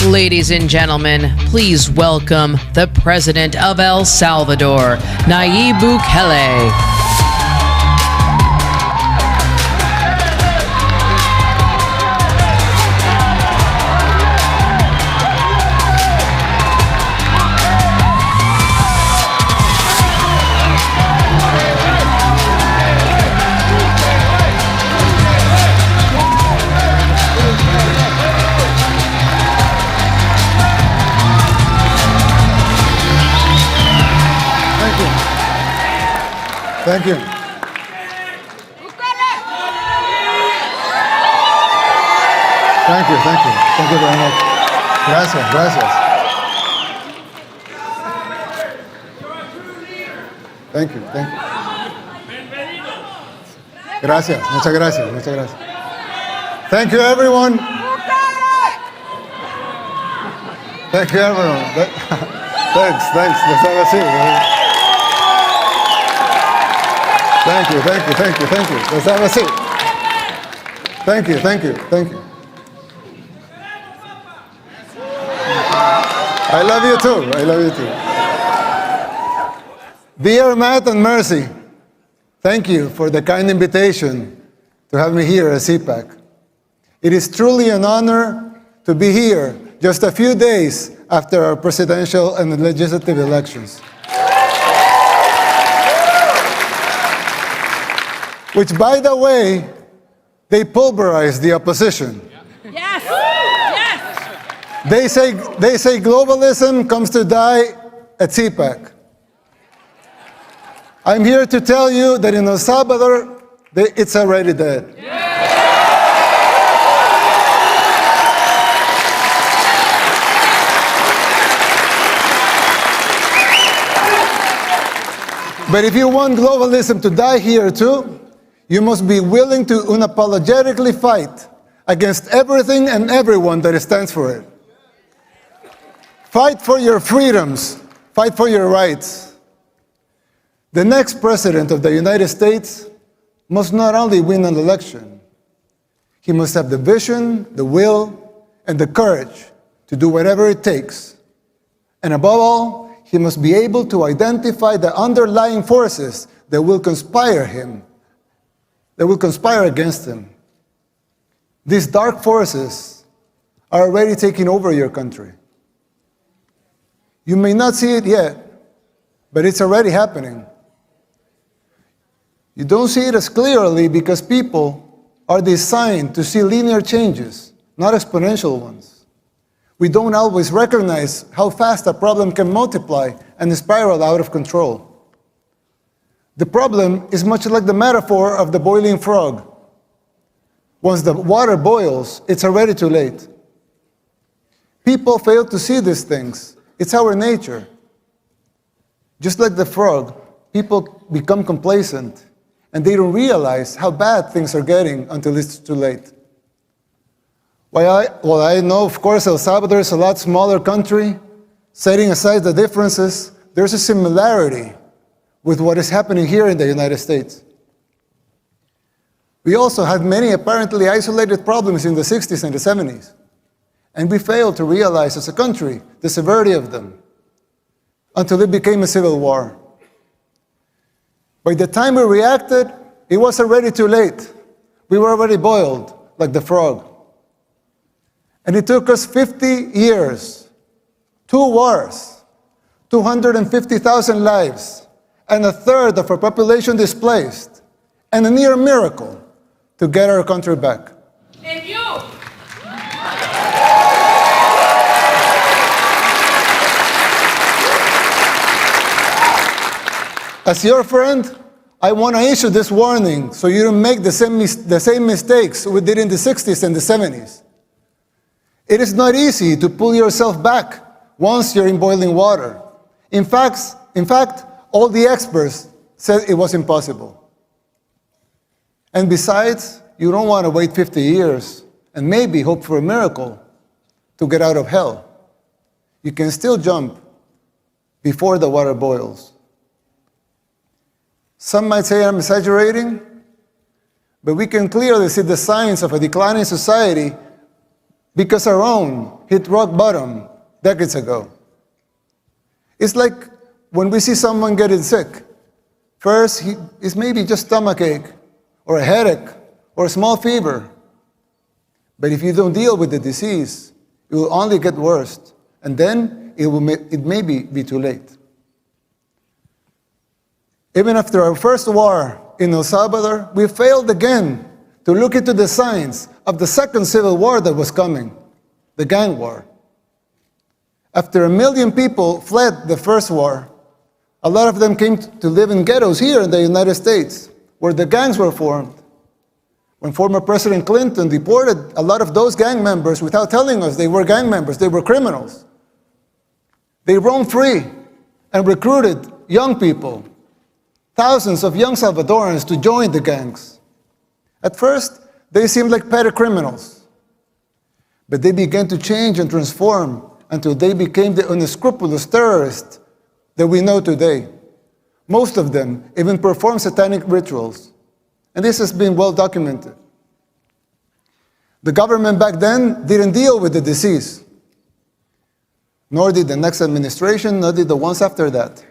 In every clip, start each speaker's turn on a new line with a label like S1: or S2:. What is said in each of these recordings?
S1: Ladies and gentlemen, please welcome the President of El Salvador, Nayib Bukele.
S2: Thank you. Thank you, thank you. Thank you very much. Gracias, gracias. Thank you, thank you. Gracias, muchas gracias, muchas gracias. Thank you, everyone. Thank you, everyone. Thanks. Let's have a seat. Thank you. Let's have a seat. Thank you. I love you too. Dear Matt and Mercy, thank you for the kind invitation to have me here at CPAC. It is truly an honor to be here just a few days after our presidential and legislative elections, which, by the way, they pulverized the opposition.
S3: Yes.
S2: They say globalism comes to die at CPAC. I'm here to tell you that in El Salvador, it's already dead. But if you want globalism to die here too, you must be willing to unapologetically fight against everything and everyone that stands for it. Fight for your freedoms. Fight for your rights. The next president of the United States must not only win an election, he must have the vision, the will, and the courage to do whatever it takes. And above all, he must be able to identify the underlying forces that will conspire against him. These dark forces are already taking over your country. You may not see it yet, but it's already happening. You don't see it as clearly because people are designed to see linear changes, not exponential ones. We don't always recognize how fast a problem can multiply and spiral out of control. The problem is much like the metaphor of the boiling frog. Once the water boils, it's already too late. People fail to see these things. It's our nature. Just like the frog, people become complacent, and they don't realize how bad things are getting until it's too late. While I know, of course, El Salvador is a lot smaller country, setting aside the differences, there's a similarity with what is happening here in the United States. We also had many apparently isolated problems in the 60s and the 70s, and we failed to realize as a country the severity of them until it became a civil war. By the time we reacted, it was already too late. We were already boiled like the frog. And it took us 50 years, 2 wars, 250,000 lives, and a third of our population displaced, and a near miracle to get our country back.
S3: And you.
S2: As your friend, I want to issue this warning so you don't make the same mistakes we did in the 60s and the 70s. It is not easy to pull yourself back once you're in boiling water. In fact, all the experts said it was impossible. And besides, you don't want to wait 50 years and maybe hope for a miracle to get out of hell. You can still jump before the water boils. Some might say I'm exaggerating, but we can clearly see the signs of a declining society because our own hit rock bottom decades ago. It's like when we see someone getting sick. First, it's maybe just stomachache, or a headache, or a small fever. But if you don't deal with the disease, it will only get worse, and then it may be too late. Even after our first war in El Salvador, we failed again to look into the signs of the second civil war that was coming, the gang war. After 1 million people fled the first war, a lot of them came to live in ghettos here in the United States, where the gangs were formed. When former President Clinton deported a lot of those gang members without telling us they were gang members, they were criminals. They roamed free and recruited young people, thousands of young Salvadorans, to join the gangs. At first, they seemed like petty criminals, but they began to change and transform until they became the unscrupulous terrorists that we know today. Most of them even perform satanic rituals, and this has been well documented. The government back then didn't deal with the disease, nor did the next administration, nor did the ones after that.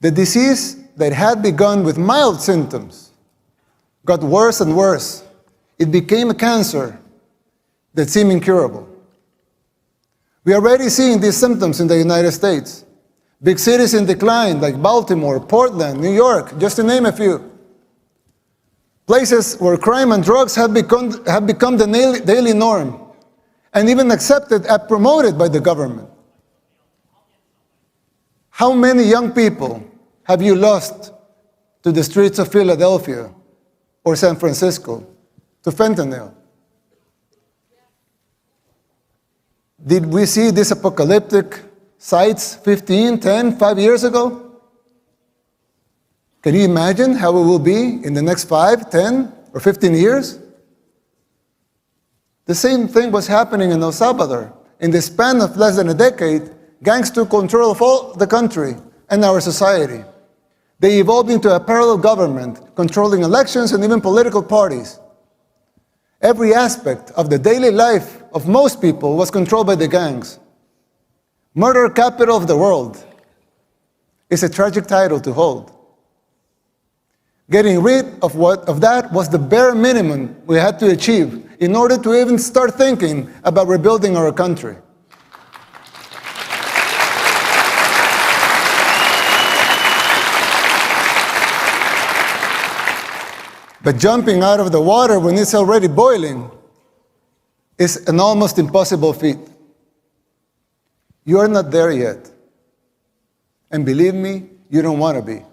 S2: The disease that had begun with mild symptoms got worse and worse. It became a cancer that seemed incurable. We are already seeing these symptoms in the United States. Big cities in decline like Baltimore, Portland, New York, just to name a few. Places where crime and drugs have become the daily norm, and even accepted and promoted by the government. How many young people have you lost to the streets of Philadelphia or San Francisco, to fentanyl? Did we see these apocalyptic sights 15, 10, 5 years ago? Can you imagine how it will be in the next 5, 10, or 15 years? The same thing was happening in El Salvador. In the span of less than a decade, gangs took control of all the country and our society. They evolved into a parallel government, controlling elections and even political parties. Every aspect of the daily life of most people was controlled by the gangs. Murder capital of the world is a tragic title to hold. Getting rid of that was the bare minimum we had to achieve in order to even start thinking about rebuilding our country. But jumping out of the water when it's already boiling is an almost impossible feat. You are not there yet. And believe me, you don't want to be.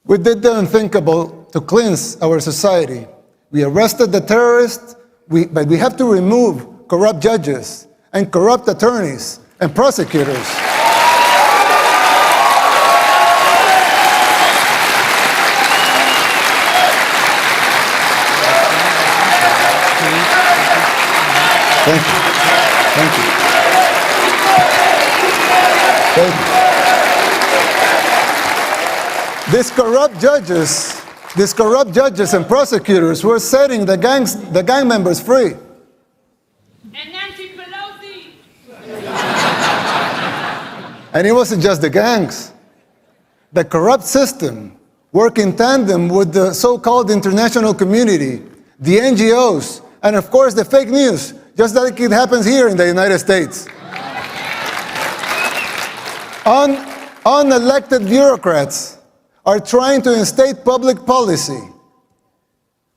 S2: We did the unthinkable to cleanse our society. We arrested the terrorists, but we have to remove corrupt judges and corrupt attorneys and prosecutors. Thank you. Thank you. Thank you. These corrupt judges and prosecutors were setting the gang members free.
S3: And Nancy Pelosi.
S2: And it wasn't just the gangs. The corrupt system worked in tandem with the so-called international community, the NGOs, and of course the fake news, just like it happens here in the United States. Unelected bureaucrats are trying to instate public policy.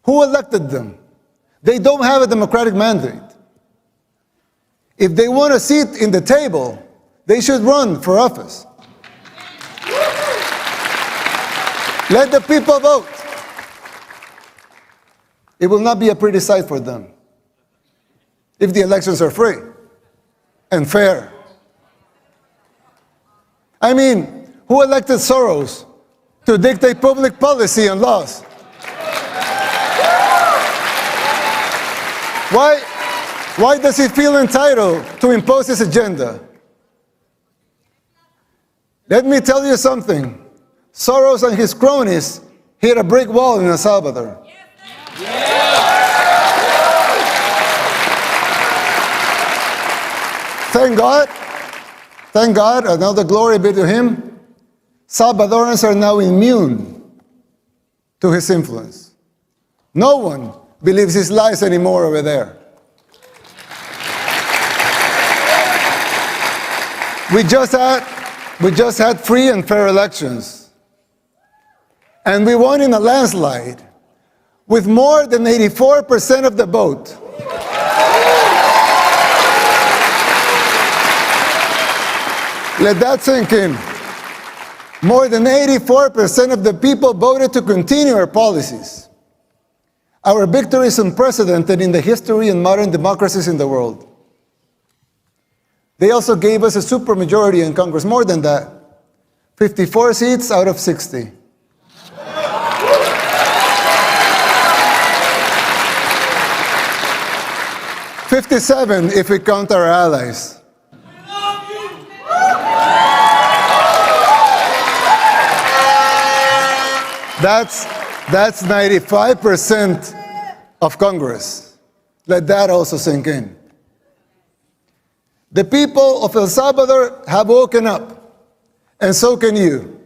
S2: Who elected them? They don't have a democratic mandate. If they want a seat in the table, they should run for office. Let the people vote. It will not be a pretty sight for them if the elections are free and fair. I mean, who elected Soros to dictate public policy and laws? Why does he feel entitled to impose his agenda? Let me tell you something. Soros and his cronies hit a brick wall in El Salvador. thank God, and all the glory be to him, Salvadorans are now immune to his influence. No one believes his lies anymore over there. We just had free and fair elections. And we won in a landslide with more than 84% of the vote. Let that sink in. More than 84% of the people voted to continue our policies. Our victory is unprecedented in the history and modern democracies in the world. They also gave us a supermajority in Congress, more than that. 54 seats out of 60. "57 if we count our allies. That's 95% of Congress. Let that also sink in. The people of El Salvador have woken up, and so can you.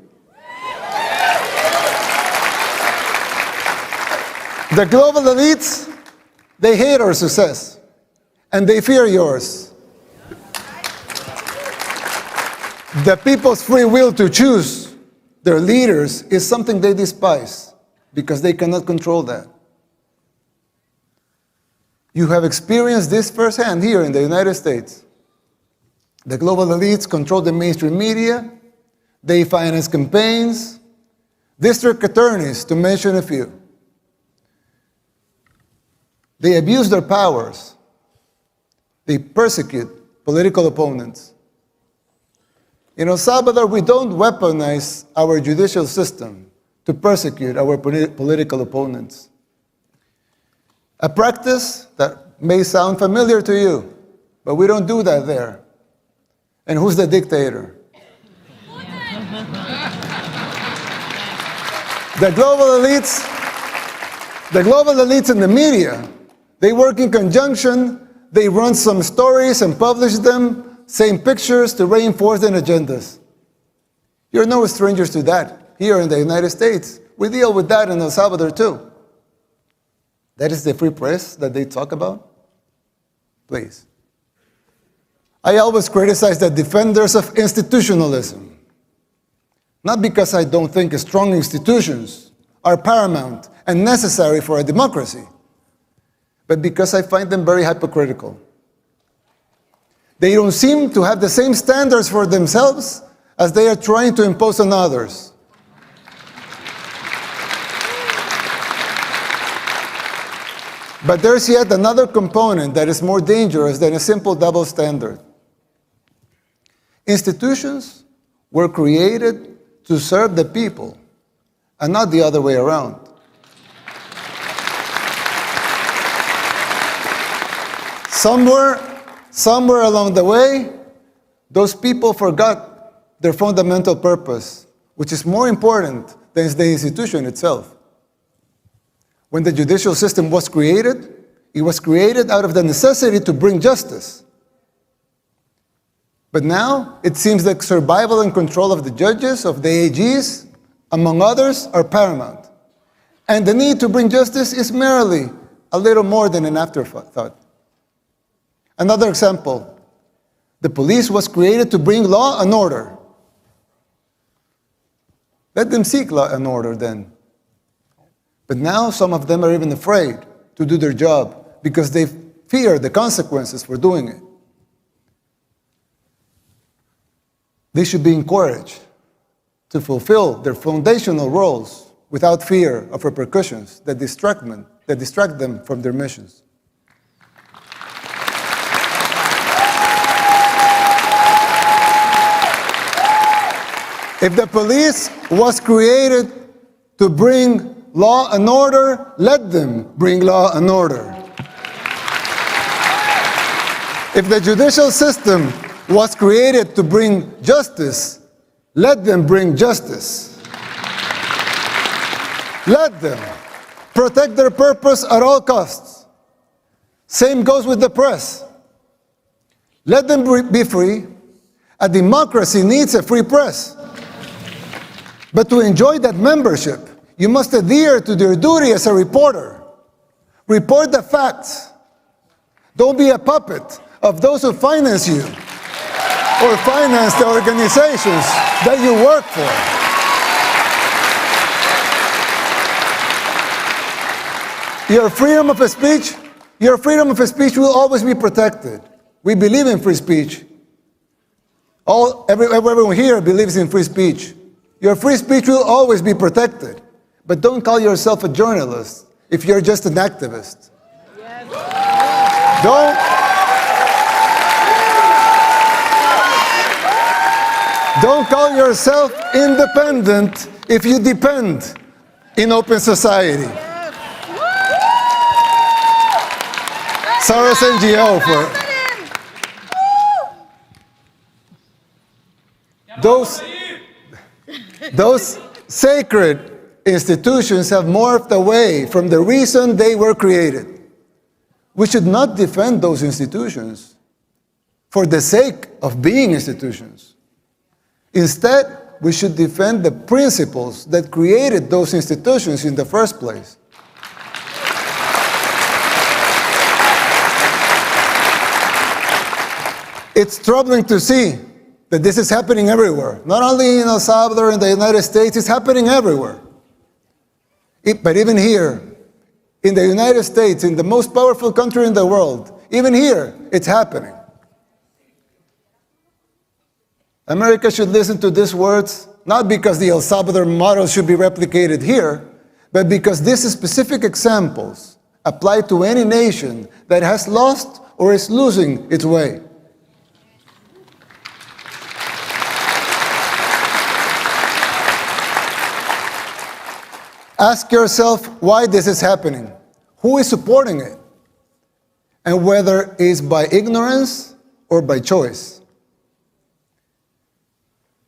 S2: The global elites, they hate our success, and they fear yours. The people's free will to choose their leaders is something they despise because they cannot control that. You have experienced this firsthand here in the United States. The global elites control the mainstream media, they finance campaigns, district attorneys, to mention a few. They abuse their powers. They persecute political opponents. In El Salvador, we don't weaponize our judicial system to persecute our political opponents. A practice that may sound familiar to you, but we don't do that there. And who's the dictator? The global elites in the media, they work in conjunction, they run some stories and publish them, same pictures to reinforce their agendas. You're no strangers to that here in the United States. We deal with that in El Salvador too. That is the free press that they talk about? Please. I always criticize the defenders of institutionalism. Not because I don't think strong institutions are paramount and necessary for a democracy, but because I find them very hypocritical. They don't seem to have the same standards for themselves as they are trying to impose on others. But there's yet another component that is more dangerous than a simple double standard. Institutions were created to serve the people and not the other way around. Somewhere along the way, those people forgot their fundamental purpose, which is more important than the institution itself. When the judicial system was created, it was created out of the necessity to bring justice. But now, it seems like survival and control of the judges, of the AGs, among others, are paramount. And the need to bring justice is merely a little more than an afterthought. Another example, the police was created to bring law and order. Let them seek law and order then. But now some of them are even afraid to do their job because they fear the consequences for doing it. They should be encouraged to fulfill their foundational roles without fear of repercussions that distract them from their missions. If the police was created to bring law and order, let them bring law and order. If the judicial system was created to bring justice, let them bring justice. Let them protect their purpose at all costs. Same goes with the press. Let them be free. A democracy needs a free press. But to enjoy that membership, you must adhere to your duty as a reporter. Report the facts. Don't be a puppet of those who finance you or finance the organizations that you work for. Your freedom of speech will always be protected. We believe in free speech. Everyone here believes in free speech. Your free speech will always be protected. But don't call yourself a journalist if you're just an activist. Don't call yourself independent if you depend in open society. Sarah's NGO for those sacred institutions have morphed away from the reason they were created. We should not defend those institutions for the sake of being institutions. Instead, we should defend the principles that created those institutions in the first place. It's troubling to see that this is happening everywhere. Not only in El Salvador and the United States, it's happening everywhere. But even here, in the United States, in the most powerful country in the world, even here, it's happening. America should listen to these words, not because the El Salvador model should be replicated here, but because these specific examples apply to any nation that has lost or is losing its way. Ask yourself why this is happening, who is supporting it, and whether it's by ignorance or by choice.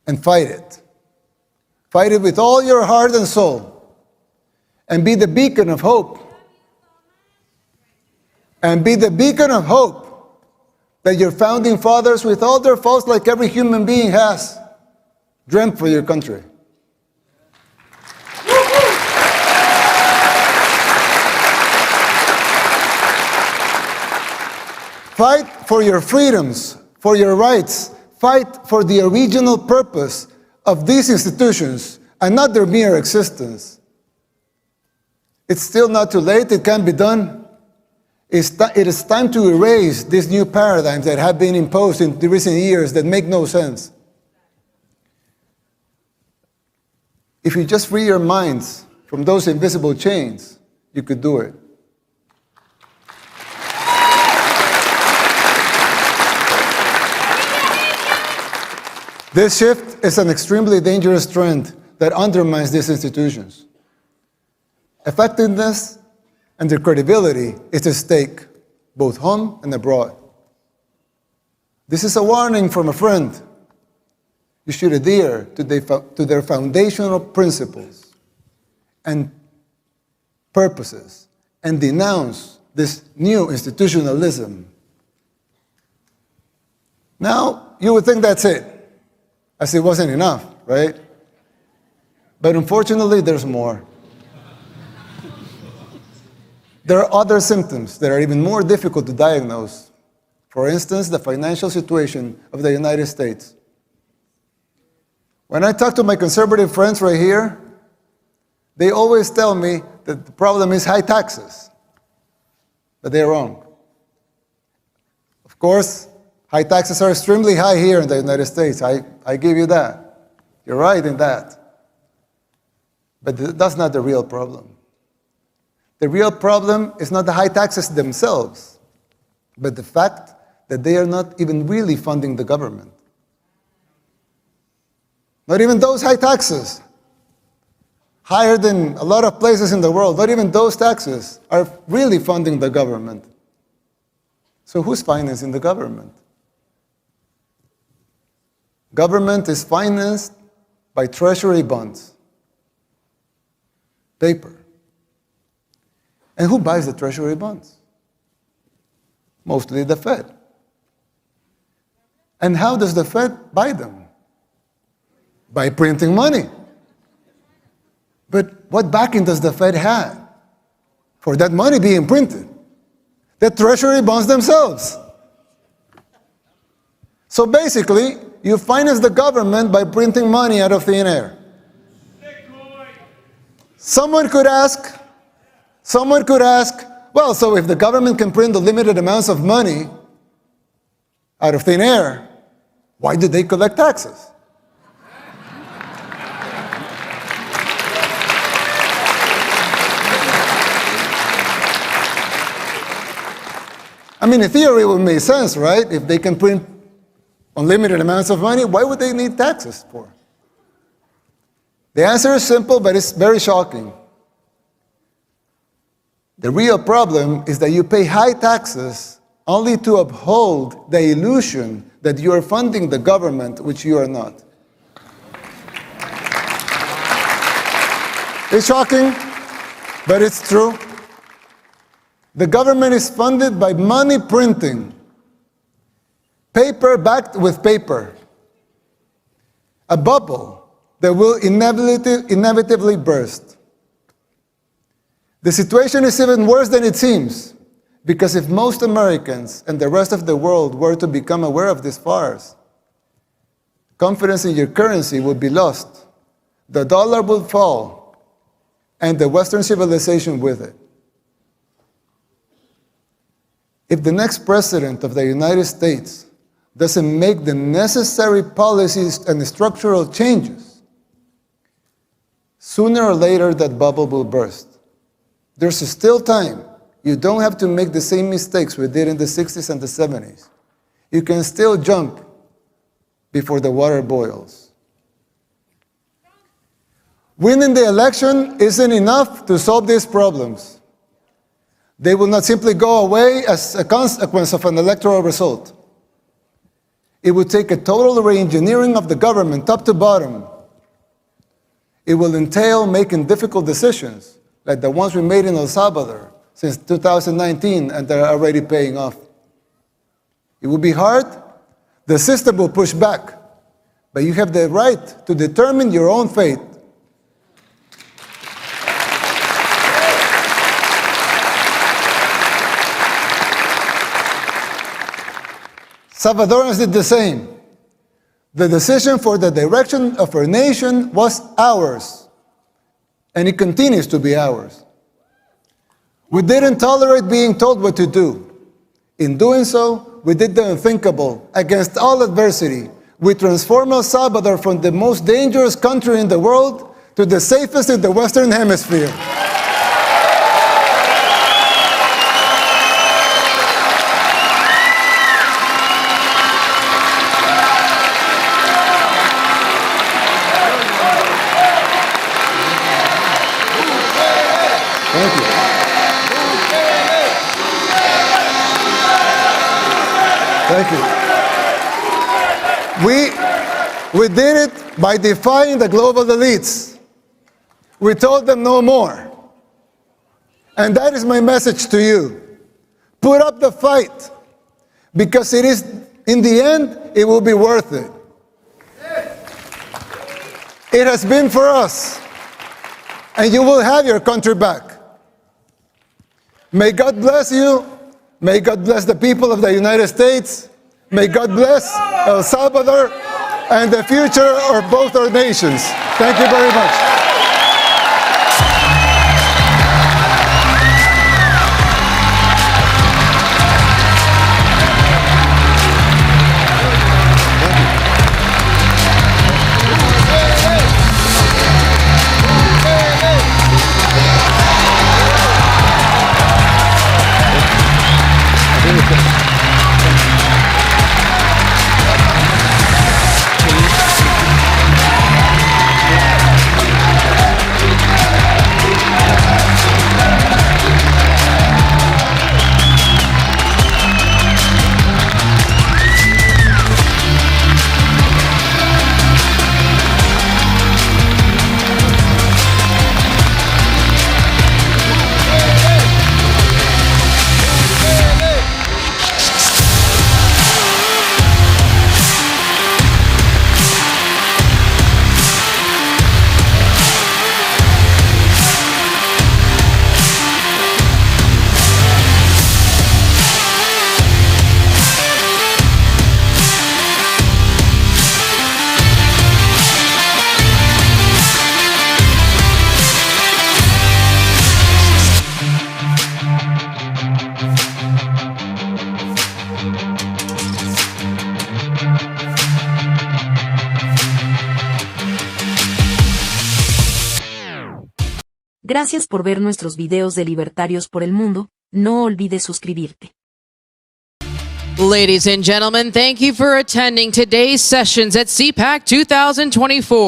S2: And fight it. Fight it with all your heart and soul. And be the beacon of hope. And be the beacon of hope that your founding fathers, with all their faults like every human being has, dreamt for your country. Fight for your freedoms, for your rights. Fight for the original purpose of these institutions and not their mere existence. It's still not too late. It can be done. It is time to erase these new paradigms that have been imposed in the recent years that make no sense. If you just free your minds from those invisible chains, you could do it. This shift is an extremely dangerous trend that undermines these institutions. Effectiveness and their credibility is at stake, both home and abroad. This is a warning from a friend. You should adhere to their foundational principles and purposes and denounce this new institutionalism. Now, you would think that's it. As it wasn't enough, right? But unfortunately, there's more. There are other symptoms that are even more difficult to diagnose. For instance, the financial situation of the United States. When I talk to my conservative friends right here, they always tell me that the problem is high taxes. But they're wrong. Of course, high taxes are extremely high here in the United States. I give you that. You're right in that. But that's not the real problem. The real problem is not the high taxes themselves, but the fact that they are not even really funding the government. Not even those high taxes, higher than a lot of places in the world, not even those taxes are really funding the government. So who's financing the government? Government is financed by treasury bonds, paper. And who buys the treasury bonds? Mostly the Fed. And how does the Fed buy them? By printing money. But what backing does the Fed have for that money being printed? The Treasury bonds themselves. So basically, you finance the government by printing money out of thin air. Someone could ask, well, so if the government can print unlimited amounts of money out of thin air, why do they collect taxes? I mean, in theory, it would make sense, right? If they can print unlimited amounts of money, why would they need taxes for? The answer is simple, but it's very shocking. The real problem is that you pay high taxes only to uphold the illusion that you are funding the government, which you are not. It's shocking, but it's true. The government is funded by money printing, paper backed with paper, a bubble that will inevitably burst. The situation is even worse than it seems, because if most Americans and the rest of the world were to become aware of this farce, confidence in your currency would be lost, the dollar would fall, and the Western civilization with it. If the next president of the United States doesn't make the necessary policies and structural changes, sooner or later that bubble will burst. There's still time. You don't have to make the same mistakes we did in the 60s and the 70s. You can still jump before the water boils. Winning the election isn't enough to solve these problems. They will not simply go away as a consequence of an electoral result. It would take a total re-engineering of the government, top to bottom. It will entail making difficult decisions, like the ones we made in El Salvador since 2019, and they're already paying off. It will be hard. The system will push back, but you have the right to determine your own fate. Salvadorans did the same. The decision for the direction of our nation was ours, and it continues to be ours. We didn't tolerate being told what to do. In doing so, we did the unthinkable. Against all adversity, we transformed El Salvador from the most dangerous country in the world to the safest in the Western Hemisphere. Thank you. Thank you. We did it by defying the global elites. We told them no more. And that is my message to you. Put up the fight, because it is, in the end, it will be worth it. It has been for us, and you will have your country back. May God bless you. May God bless the people of the United States. May God bless El Salvador and the future of both our nations. Thank you very much.
S4: Gracias por ver nuestros videos de Libertarios por el Mundo. No olvides suscribirte.
S1: Ladies and gentlemen, thank you for attending today's sessions at CPAC 2024.